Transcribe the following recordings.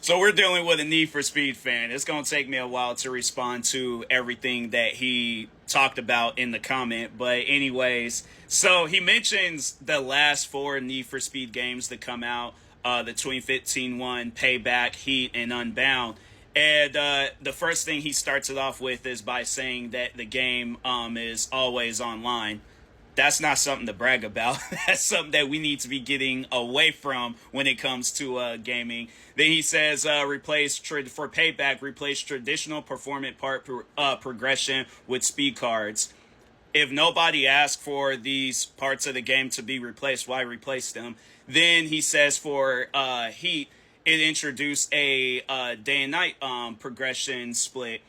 So we're dealing with a Need for Speed fan. It's going to take me a while to respond to everything that he talked about in the comment. But anyways, so he mentions the last four Need for Speed games that come out, the 2015 one, Payback, Heat, and Unbound. And the first thing he starts it off with is by saying that the game is always online. That's not something to brag about. That's something that we need to be getting away from when it comes to gaming. Then he says, for Payback, replace traditional performance progression with speed cards. If nobody asked for these parts of the game to be replaced, why replace them? Then he says for Heat, it introduced a day and night progression split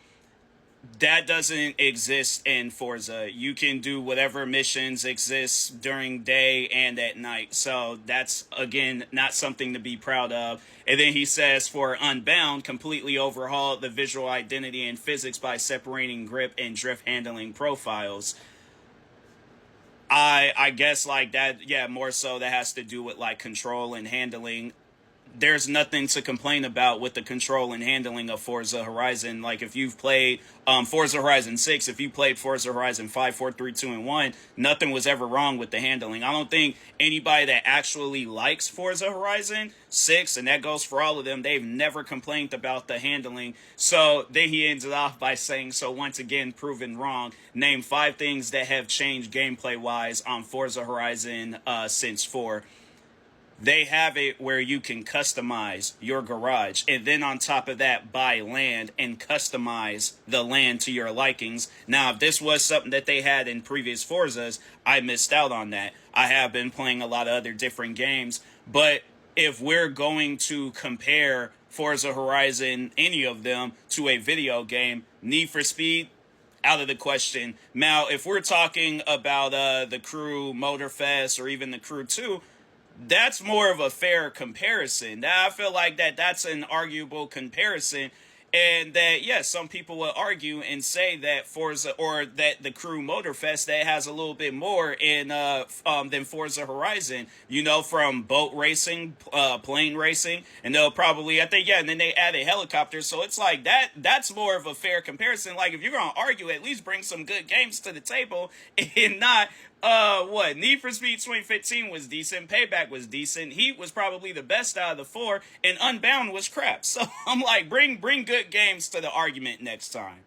that doesn't exist in Forza. You can do whatever missions exist during day and at night. So that's, again, not something to be proud of. And then he says for Unbound, completely overhaul the visual identity and physics by separating grip and drift handling profiles. I guess like that, yeah, more so that has to do with like control and handling. There's nothing to complain about with the control and handling of Forza Horizon. Like if you've played Forza Horizon 6, if you played Forza Horizon 5, 4, 3, 2, and 1, nothing was ever wrong with the handling. I don't think anybody that actually likes Forza Horizon 6, and that goes for all of them, they've never complained about the handling. So then he ends it off by saying, so once again, proven wrong. Name 5 things that have changed gameplay-wise on Forza Horizon since 4. They have it where you can customize your garage, and then on top of that, buy land and customize the land to your likings. Now, if this was something that they had in previous Forzas, I missed out on that. I have been playing a lot of other different games, but if we're going to compare Forza Horizon, any of them, to a video game, Need for Speed, out of the question. Now, if we're talking about the Crew Motorfest or even the Crew 2, that's more of a fair comparison. Now, I feel like that's an arguable comparison, and that yes, some people will argue and say that Forza or that the Crew Motorfest that has a little bit more in than Forza Horizon. You know, from boat racing, plane racing, and they'll probably, I think, yeah, and then they added helicopters. So it's like that. That's more of a fair comparison. Like if you're gonna argue, at least bring some good games to the table and not. What? Need for Speed 2015 was decent. Payback was decent. Heat was probably the best out of the 4, and Unbound was crap. So I'm like, bring good games to the argument next time.